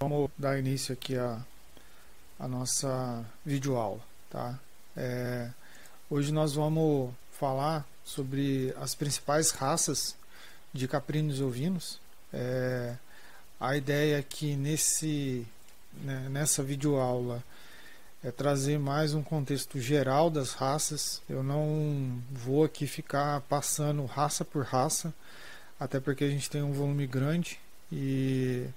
Vamos dar início aqui a nossa videoaula, tá? Hoje nós vamos falar sobre as principais raças de caprinos e ovinos. A ideia aqui nessa videoaula é trazer mais um contexto geral das raças. Eu não vou aqui ficar passando raça por raça, até porque a gente tem um volume grande e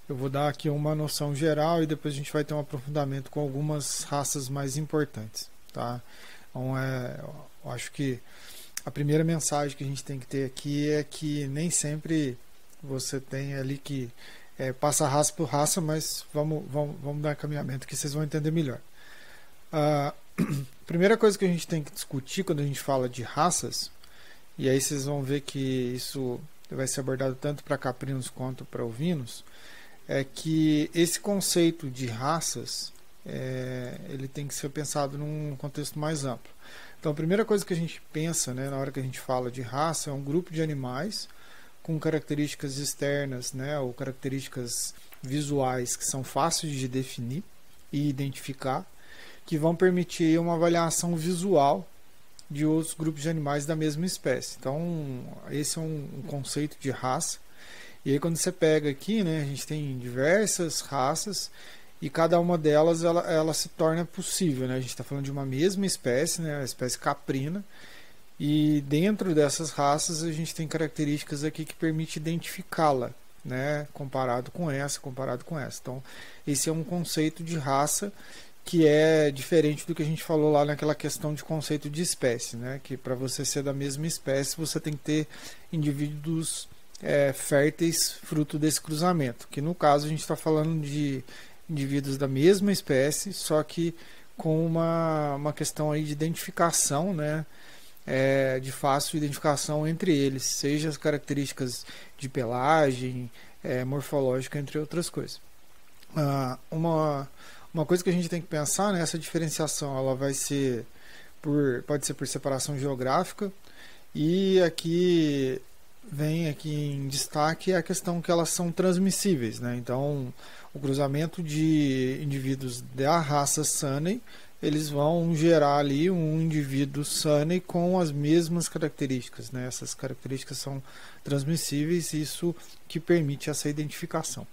eu vou dar aqui uma noção geral e depois a gente vai ter um aprofundamento com algumas raças mais importantes, tá? Então, eu acho que a primeira mensagem que a gente tem que ter aqui é que nem sempre você tem ali que passa raça por raça, mas vamos dar encaminhamento que vocês vão entender melhor. A primeira coisa que a gente tem que discutir quando a gente fala de raças, e aí vocês vão ver que isso vai ser abordado tanto para caprinos quanto para ovinos, é que esse conceito de raças ele tem que ser pensado num contexto mais amplo. Então a primeira coisa que a gente pensa, né, na hora que a gente fala de raça é um grupo de animais com características externas, né, ou características visuais que são fáceis de definir e identificar, que vão permitir uma avaliação visual de outros grupos de animais da mesma espécie. Então esse é um conceito de raça. E aí quando você pega aqui, né, a gente tem diversas raças e cada uma delas ela se torna possível, né? A gente está falando de uma mesma espécie, né, a espécie caprina, e dentro dessas raças a gente tem características aqui que permite identificá-la, né, comparado com essa. Então esse é um conceito de raça que é diferente do que a gente falou lá naquela questão de conceito de espécie, né, que para você ser da mesma espécie você tem que ter indivíduos férteis fruto desse cruzamento, que no caso a gente está falando de indivíduos da mesma espécie, só que com uma questão aí de identificação, né, de fácil identificação entre eles, seja as características de pelagem, morfológica, entre outras coisas. Uma coisa que a gente tem que pensar nessa diferenciação, ela pode ser por separação geográfica, e aqui vem em destaque a questão que elas são transmissíveis, né? Então o cruzamento de indivíduos da raça Sanney, eles vão gerar ali um indivíduo Sanney com as mesmas características, né? Essas características são transmissíveis, isso que permite essa identificação.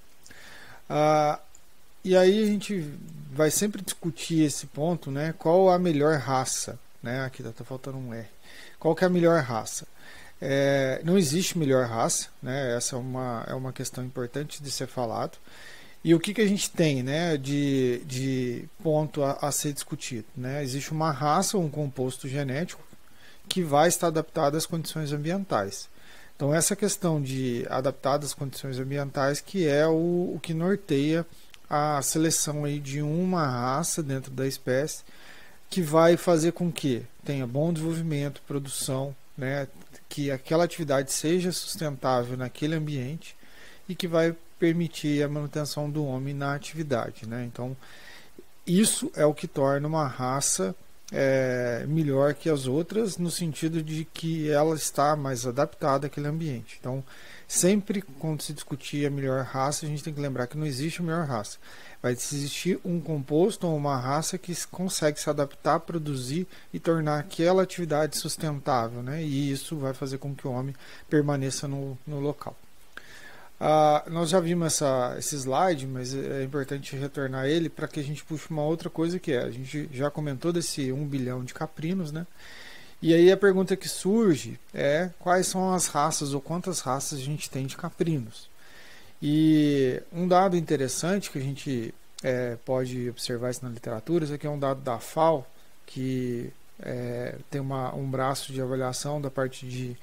E aí a gente vai sempre discutir esse ponto, né? Qual a melhor raça, né? Aqui tá faltando um R. Qual que é a melhor raça? Não existe melhor raça, né? Essa é uma questão importante de ser falado. E o que a gente tem, né, de ponto a ser discutido, né? Existe uma raça, um composto genético que vai estar adaptado às condições ambientais. Então essa questão de adaptado às condições ambientais que é o que norteia a seleção aí de uma raça dentro da espécie, que vai fazer com que tenha bom desenvolvimento, produção, né, que aquela atividade seja sustentável naquele ambiente e que vai permitir a manutenção do homem na atividade, né? Então isso é o que torna uma raça melhor que as outras, no sentido de que ela está mais adaptada àquele ambiente. Então sempre quando se discutir a melhor raça, a gente tem que lembrar que não existe a melhor raça. Vai existir um composto ou uma raça que consegue se adaptar, produzir e tornar aquela atividade sustentável, né? E isso vai fazer com que o homem permaneça no local. Nós já vimos esse slide, mas é importante retornar a ele para que a gente puxe uma outra coisa que a gente já comentou desse 1 bilhão de caprinos, né? E aí a pergunta que surge é quais são as raças ou quantas raças a gente tem de caprinos. E um dado interessante que a gente pode observar isso na literatura, isso aqui é um dado da FAO, que tem um braço de avaliação da parte de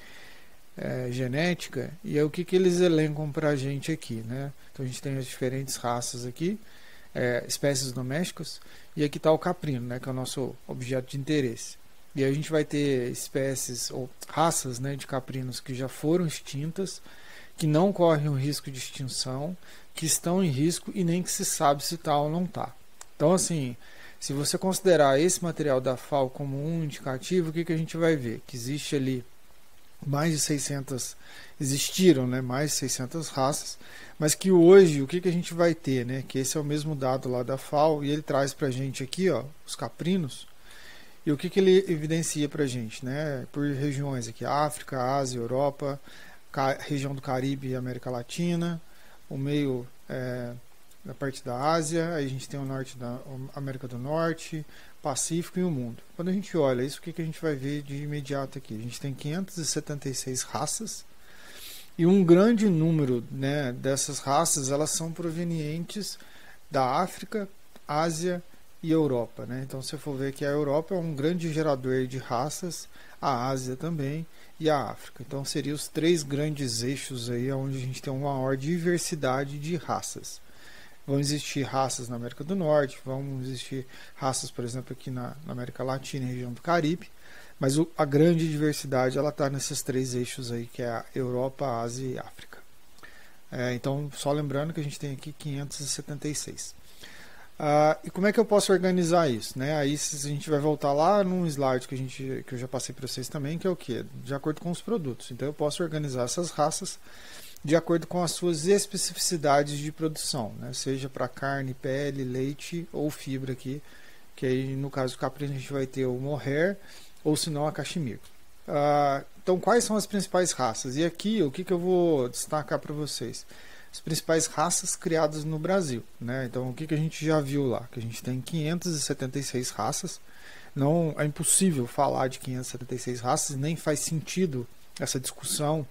genética, e é o que eles elencam para a gente aqui, né? Então a gente tem as diferentes raças aqui, espécies domésticas, e aqui está o caprino, né, que é o nosso objeto de interesse. E a gente vai ter espécies ou raças, né, de caprinos que já foram extintas, que não correm o risco de extinção, que estão em risco e nem que se sabe se está ou não está. Então, assim, se você considerar esse material da FAO como um indicativo, o que a gente vai ver? Que existe ali mais de 600 existiram, né, mais de 600 raças, mas que hoje o que, que a gente vai ter, né, que esse é o mesmo dado lá da FAO e ele traz para a gente aqui, ó, os caprinos, e o que, que ele evidencia para a gente, né, por regiões aqui, África, Ásia, Europa, região do Caribe e América Latina, o meio da parte da Ásia, aí a gente tem o norte da América do Norte, Pacífico e o mundo. Quando a gente olha isso, o que, que a gente vai ver de imediato aqui? A gente tem 576 raças e um grande número, né, dessas raças elas são provenientes da África, Ásia e Europa, né? Então, se você for ver que a Europa é um grande gerador de raças, a Ásia também e a África. Então, seriam os três grandes eixos aí onde a gente tem uma maior diversidade de raças. Vão existir raças na América do Norte, vão existir raças, por exemplo, aqui na América Latina e região do Caribe, mas a grande diversidade ela está nesses três eixos aí, que é a Europa, a Ásia e a África. Então, só lembrando que a gente tem aqui 576. E como é que eu posso organizar isso? Né? Aí a gente vai voltar lá num slide que eu já passei para vocês também, que é o quê? De acordo com os produtos. Então, eu posso organizar essas raças de acordo com as suas especificidades de produção, né? Seja para carne, pele, leite ou fibra aqui, que aí no caso do caprino a gente vai ter o mohair ou se não a cachemir. Então quais são as principais raças? E aqui o que eu vou destacar para vocês? As principais raças criadas no Brasil, né? Então o que a gente já viu lá? Que a gente tem 576 raças, não é impossível falar de 576 raças, nem faz sentido essa discussão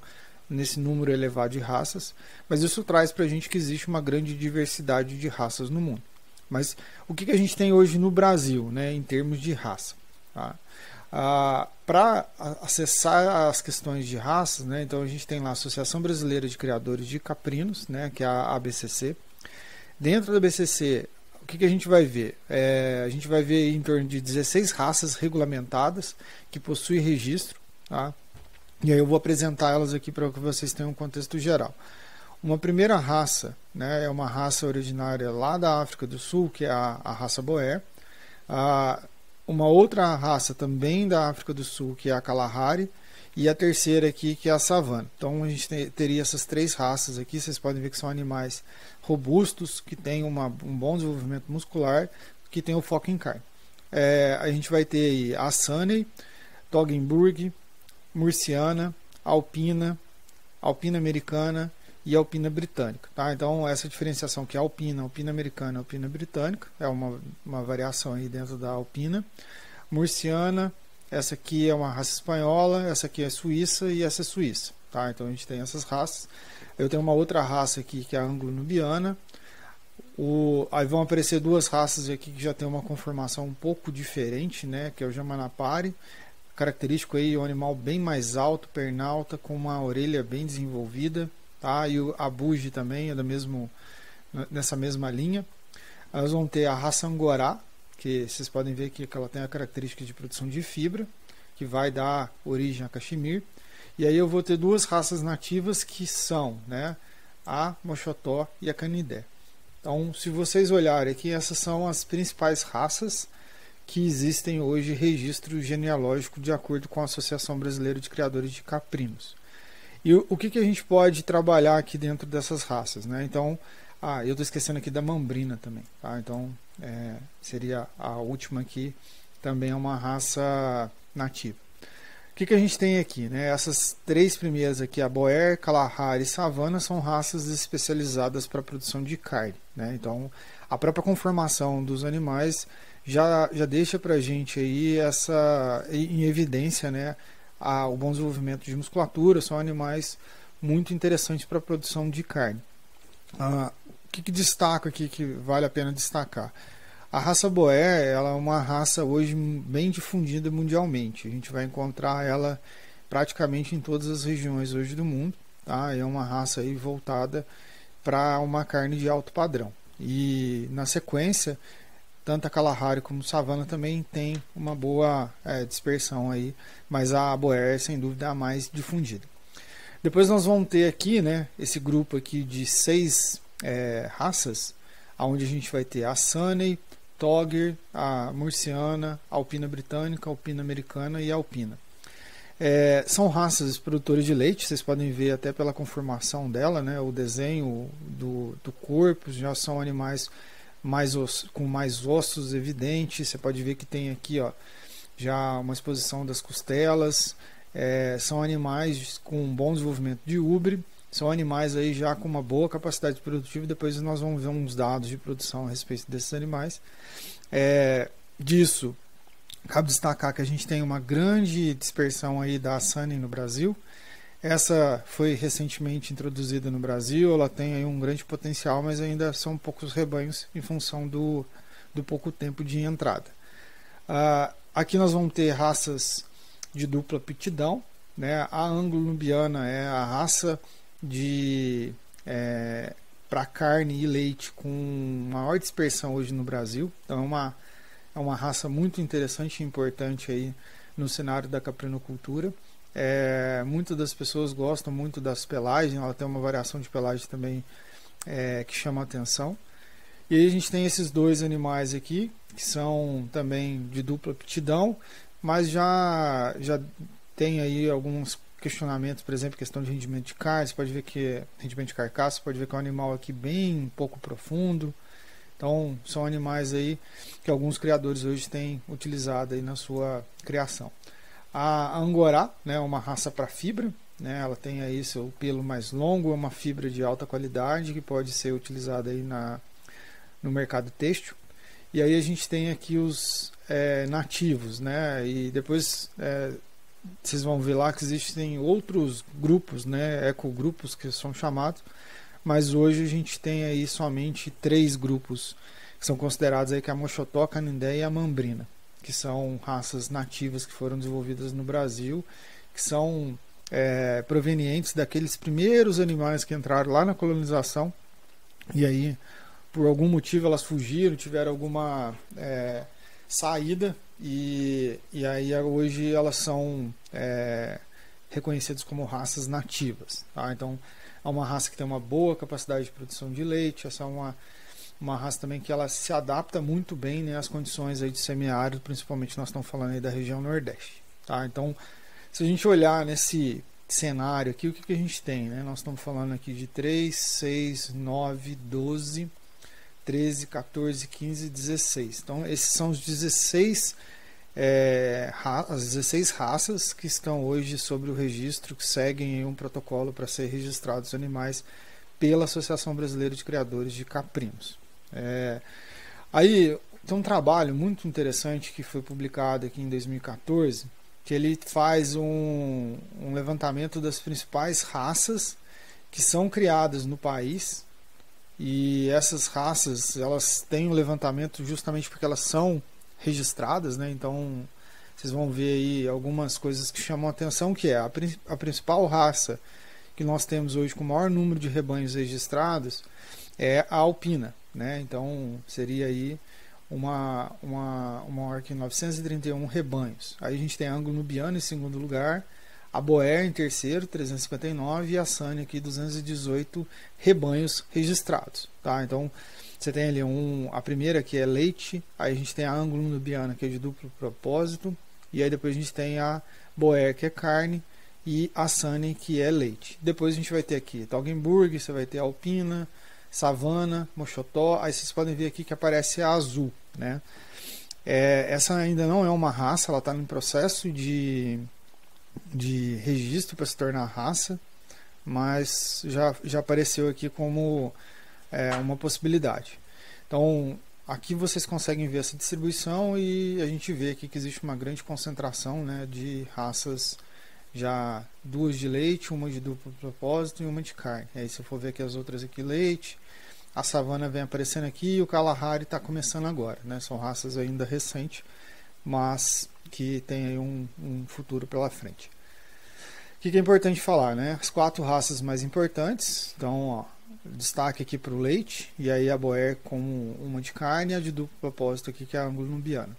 nesse número elevado de raças, mas isso traz para a gente que existe uma grande diversidade de raças no mundo. Mas o que a gente tem hoje no Brasil, né, em termos de raça? Tá? Para acessar as questões de raças, né, então a gente tem lá a Associação Brasileira de Criadores de Caprinos, né, que é a ABCC. Dentro da ABCC, o que a gente vai ver? A gente vai ver em torno de 16 raças regulamentadas que possuem registro, tá? E aí eu vou apresentar elas aqui para que vocês tenham um contexto geral. Uma primeira raça, né, é uma raça originária lá da África do Sul, que é a raça Boer. Uma outra raça também da África do Sul, que é a Kalahari. E a terceira aqui, que é a Savana. Então a gente teria essas três raças aqui. Vocês podem ver que são animais robustos, que têm um bom desenvolvimento muscular, que tem o foco em carne. A gente vai ter aí a Sanney, Toggenburg, Murciana, Alpina, Alpina Americana e Alpina Britânica. Tá? Então essa diferenciação que é Alpina, Alpina Americana, Alpina Britânica, é uma variação aí dentro da Alpina. Murciana, essa aqui é uma raça espanhola, essa aqui é suíça e essa é suíça. Tá? Então a gente tem essas raças. Eu tenho uma outra raça aqui que é a anglo-nubiana. Aí vão aparecer duas raças aqui que já tem uma conformação um pouco diferente, né? Que é o Jamanapari. Característico aí, um animal bem mais alto, perna alta, com uma orelha bem desenvolvida, tá? E a Bugi também é nessa mesma linha. Nós vamos ter a raça Angorá, que vocês podem ver que ela tem a característica de produção de fibra, que vai dar origem a cachemir. E aí eu vou ter duas raças nativas que são, né, a Mochotó e a Canidé. Então, se vocês olharem aqui, essas são as principais raças que existem hoje registro genealógico de acordo com a Associação Brasileira de Criadores de Caprinos. E o que a gente pode trabalhar aqui dentro dessas raças, né? Então, eu estou esquecendo aqui da Mambrina também, tá? Então, seria a última aqui, também é uma raça nativa. O que a gente tem aqui, né? Essas três primeiras aqui, a Boer, Kalahari e Savana, são raças especializadas para a produção de carne, né? Então, a própria conformação dos animais já deixa para a gente aí em evidência, né, o bom desenvolvimento de musculatura. São animais muito interessantes para a produção de carne. O que destaca aqui, que vale a pena destacar? A raça Boer, ela é uma raça hoje bem difundida mundialmente. A gente vai encontrar ela praticamente em todas as regiões hoje do mundo, tá? É uma raça aí voltada para uma carne de alto padrão. E na sequência, tanto a Kalahari como a Savana também tem uma boa dispersão aí, mas a Boer é sem dúvida a mais difundida. Depois nós vamos ter aqui, né, esse grupo aqui de 6 raças, onde a gente vai ter a Sanney, Togger, a Murciana, a Alpina Britânica, a Alpina Americana e a Alpina. São raças produtoras de leite, vocês podem ver até pela conformação dela, né, o desenho do corpo, já são animais com mais ossos evidentes. Você pode ver que tem aqui, ó, já uma exposição das costelas. São animais com um bom desenvolvimento de úbre, são animais aí já com uma boa capacidade produtiva. Depois nós vamos ver uns dados de produção a respeito desses animais. Disso, cabe destacar que a gente tem uma grande dispersão aí da Sânnia no Brasil. Essa foi recentemente introduzida no Brasil, ela tem aí um grande potencial, mas ainda são poucos rebanhos em função do pouco tempo de entrada. Aqui nós vamos ter raças de dupla aptidão, né? A anglo-nubiana é a raça para carne e leite com maior dispersão hoje no Brasil. Então é uma raça muito interessante e importante aí no cenário da caprinocultura. Muitas das pessoas gostam muito das pelagens, ela tem uma variação de pelagem também que chama a atenção. E aí a gente tem esses dois animais aqui, que são também de dupla aptidão, mas já tem aí alguns questionamentos, por exemplo, questão de rendimento de carne. Você pode ver que rendimento de carcaça, você pode ver que é um animal aqui bem pouco profundo. Então são animais aí que alguns criadores hoje têm utilizado aí na sua criação. A Angorá, né, é uma raça para fibra, né, ela tem aí seu pelo mais longo, é uma fibra de alta qualidade que pode ser utilizada aí no mercado têxtil. E aí a gente tem aqui os nativos, né, e depois vocês vão ver lá que existem outros grupos, né, ecogrupos que são chamados, mas hoje a gente tem aí somente 3 grupos que são considerados aí, que é a Moxotó, a Canindé e a Mambrina, que são raças nativas que foram desenvolvidas no Brasil, que são provenientes daqueles primeiros animais que entraram lá na colonização, e aí por algum motivo elas fugiram, tiveram alguma saída, e aí hoje elas são reconhecidas como raças nativas, tá? Então é uma raça que tem uma boa capacidade de produção de leite. Essa é uma raça também que ela se adapta muito bem, né, às condições aí de semiárido, principalmente nós estamos falando aí da região Nordeste, tá? Então, se a gente olhar nesse cenário aqui, o que a gente tem, né? Nós estamos falando aqui de 3, 6, 9, 12, 13, 14, 15, 16. Então, esses são os 16 as 16 raças que estão hoje sobre o registro, que seguem um protocolo para ser registrados animais pela Associação Brasileira de Criadores de Caprinos. Aí tem um trabalho muito interessante que foi publicado aqui em 2014, que ele faz um levantamento das principais raças que são criadas no país, e essas raças elas têm um levantamento justamente porque elas são registradas, né? Então vocês vão ver aí algumas coisas que chamam a atenção, que é a principal raça que nós temos hoje com o maior número de rebanhos registrados é a alpina, né? Então seria aí uma maior que 931 rebanhos. Aí a gente tem a anglo-nubiana em segundo lugar, a Boer em terceiro, 359, e a Sânnia aqui 218 rebanhos registrados, tá? Então você tem ali a primeira que é leite, aí a gente tem a anglo-nubiana que é de duplo propósito, e aí depois a gente tem a Boer que é carne, e a Sânnia que é leite. Depois a gente vai ter aqui Toggenburg, você vai ter a alpina, savana, moxotó. Aí vocês podem ver aqui que aparece a azul, né? Essa ainda não é uma raça, ela está em processo de registro para se tornar raça, mas já apareceu aqui como uma possibilidade. Então aqui vocês conseguem ver essa distribuição, e a gente vê aqui que existe uma grande concentração, né, de raças, já 2 de leite, uma de duplo propósito e uma de carne. Aí se eu for ver aqui as outras aqui, leite, a savana vem aparecendo aqui, e o Kalahari está começando agora, né? São raças ainda recentes, mas que tem aí um futuro pela frente. O que é importante falar, né? As 4 raças mais importantes, então ó, destaque aqui para o leite, e aí a Boer com uma de carne, e a de duplo propósito aqui que é a anglo-nubiana.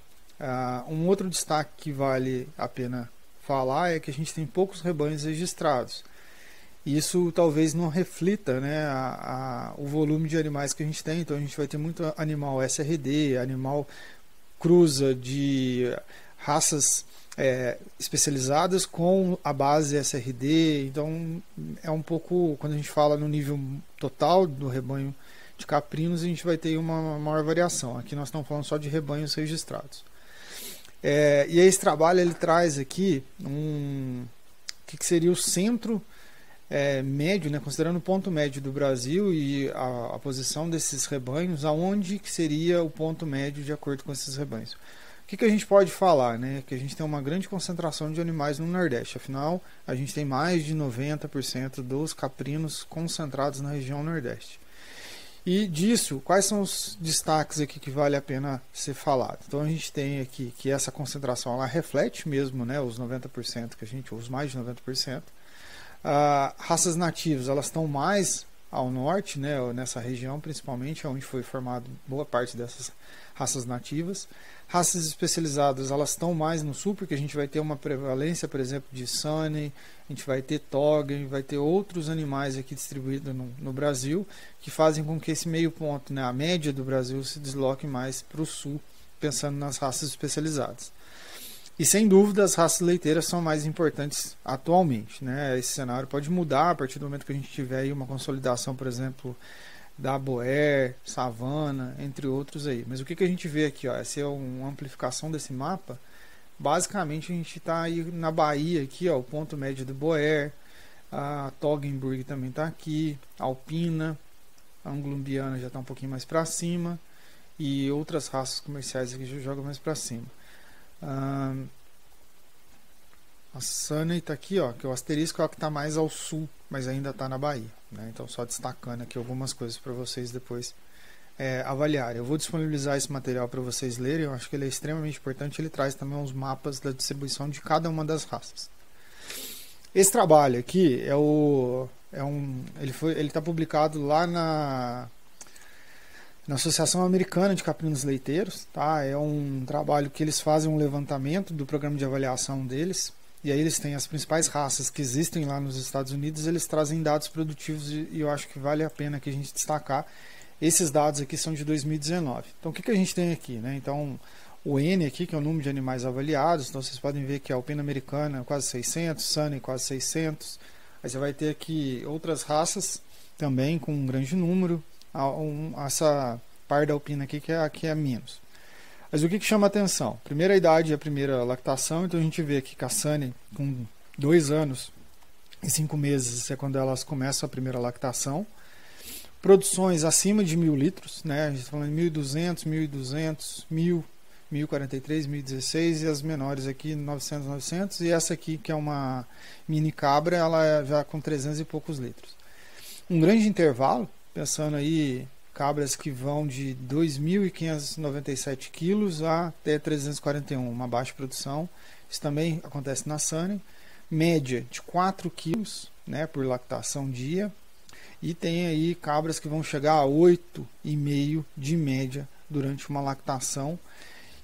Um outro destaque que vale a pena falar é que a gente tem poucos rebanhos registrados. Isso talvez não reflita, né, o volume de animais que a gente tem. Então a gente vai ter muito animal SRD, animal cruza de raças especializadas com a base SRD. Então é um pouco, quando a gente fala no nível total do rebanho de caprinos, a gente vai ter uma maior variação. Aqui nós estamos falando só de rebanhos registrados. E esse trabalho ele traz aqui o que seria o centro médio, né, considerando o ponto médio do Brasil e a posição desses rebanhos, aonde que seria o ponto médio de acordo com esses rebanhos. O que a gente pode falar? Né? Que a gente tem uma grande concentração de animais no Nordeste, afinal a gente tem mais de 90% dos caprinos concentrados na região Nordeste. E disso, quais são os destaques aqui que vale a pena ser falado? Então a gente tem aqui que essa concentração ela reflete mesmo, né, os 90% que a gente, os mais de 90%. Raças nativas, elas estão mais ao norte, né, nessa região principalmente, onde foi formada boa parte dessas raças nativas. Raças especializadas, elas estão mais no sul, porque a gente vai ter uma prevalência, por exemplo, de Sunny, a gente vai ter Toggen, vai ter outros animais aqui distribuídos no Brasil, que fazem com que esse meio ponto, né, a média do Brasil, se desloque mais para o sul, pensando nas raças especializadas. E sem dúvida as raças leiteiras são mais importantes atualmente, né? Esse cenário pode mudar a partir do momento que a gente tiver aí uma consolidação, por exemplo, da Boer, Savana, entre outros aí. Mas o que a gente vê aqui, ó, essa é uma amplificação desse mapa. Basicamente a gente está aí na Bahia, aqui, ó, o ponto médio do Boer, a Toggenburg também está aqui, Alpina, a Anglumbiana já está um pouquinho mais para cima e outras raças comerciais aqui já jogam mais para cima. A Sunny está aqui, ó, que o asterisco é o que está mais ao sul, mas ainda está na Bahia, né? Então só destacando aqui algumas coisas para vocês depois avaliarem. Eu vou disponibilizar esse material para vocês lerem, eu acho que ele é extremamente importante, ele traz também os mapas da distribuição de cada uma das raças. Esse trabalho aqui ele está publicado lá na Associação Americana de Caprinos Leiteiros, tá? É um trabalho que eles fazem um levantamento do programa de avaliação deles, e aí eles têm as principais raças que existem lá nos Estados Unidos, eles trazem dados produtivos e eu acho que vale a pena que a gente destacar. Esses dados aqui são de 2019. Então o que a gente tem aqui, né? Então o N aqui, que é o número de animais avaliados, então vocês podem ver que a Alpina Americana quase 600, Sunny quase 600, aí você vai ter aqui outras raças também com um grande número, essa par da Alpina aqui que é menos. Mas o que chama a atenção? Primeira idade e a primeira lactação, então a gente vê aqui que a Sunny com 2 anos e 5 meses é quando elas começam a primeira lactação. Produções acima de 1.000 litros, né? A gente está falando de 1.200, 1.200, 1.000, 1.043, 1.016 e as menores aqui 900, 900 e essa aqui que é uma mini cabra, ela já com 300 e poucos litros. Um grande intervalo, pensando aí cabras que vão de 2.597 quilos até 341, uma baixa produção. Isso também acontece na Sunny. Média de 4 quilos, né, por lactação dia. E tem aí cabras que vão chegar a 8,5 de média durante uma lactação.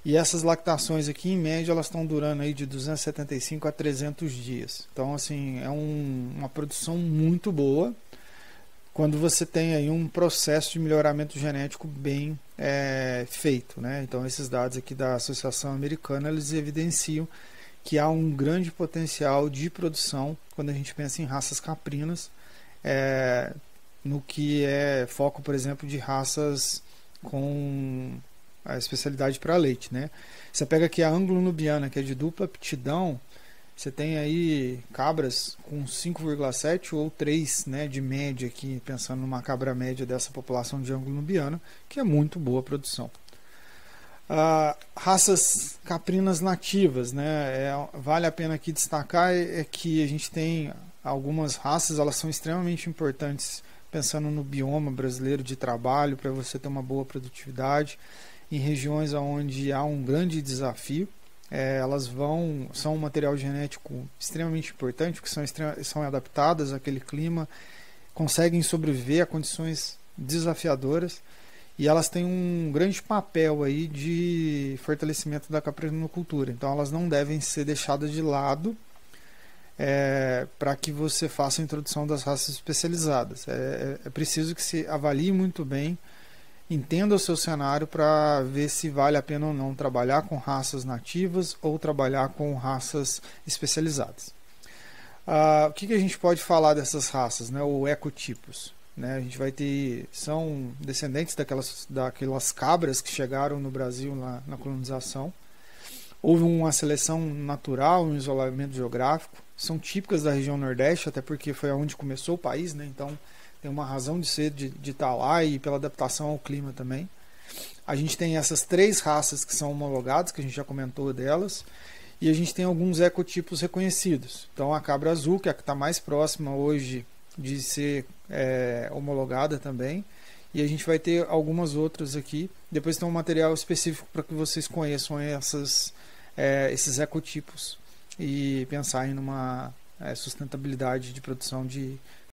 E essas lactações aqui, em média, elas estão durando aí de 275 a 300 dias. Então, assim, é uma produção muito boa quando você tem aí um processo de melhoramento genético bem feito, né? Então esses dados aqui da Associação Americana, eles evidenciam que há um grande potencial de produção quando a gente pensa em raças caprinas, no que é foco, por exemplo, de raças com a especialidade para leite, né? Você pega aqui a Anglo-Nubiana, que é de dupla aptidão, você tem aí cabras com 5,7 ou 3, né, de média aqui, pensando numa cabra média dessa população de Anglo-Nubiana, que é muito boa a produção. Raças caprinas nativas, né, vale a pena aqui destacar que a gente tem algumas raças, elas são extremamente importantes pensando no bioma brasileiro de trabalho, para você ter uma boa produtividade, em regiões onde há um grande desafio. Elas são um material genético extremamente importante, porque são adaptadas àquele clima, conseguem sobreviver a condições desafiadoras e elas têm um grande papel aí de fortalecimento da caprinocultura. Então elas não devem ser deixadas de lado para que você faça a introdução das raças especializadas. É preciso que se avalie muito bem entenda o seu cenário para ver se vale a pena ou não trabalhar com raças nativas ou trabalhar com raças especializadas. O que a gente pode falar dessas raças, né, ou ecotipos? Né, a gente vai ter, são descendentes daquelas cabras que chegaram no Brasil na colonização. Houve uma seleção natural, um isolamento geográfico. São típicas da região Nordeste, até porque foi onde começou o país, né? Então tem uma razão de ser de estar lá e pela adaptação ao clima também. A gente tem essas 3 raças que são homologadas, que a gente já comentou delas, e a gente tem alguns ecotipos reconhecidos. Então a cabra azul, que é a que está mais próxima hoje de ser homologada também, e a gente vai ter algumas outras aqui. Depois tem um material específico para que vocês conheçam esses ecotipos e pensarem numa sustentabilidade de produção de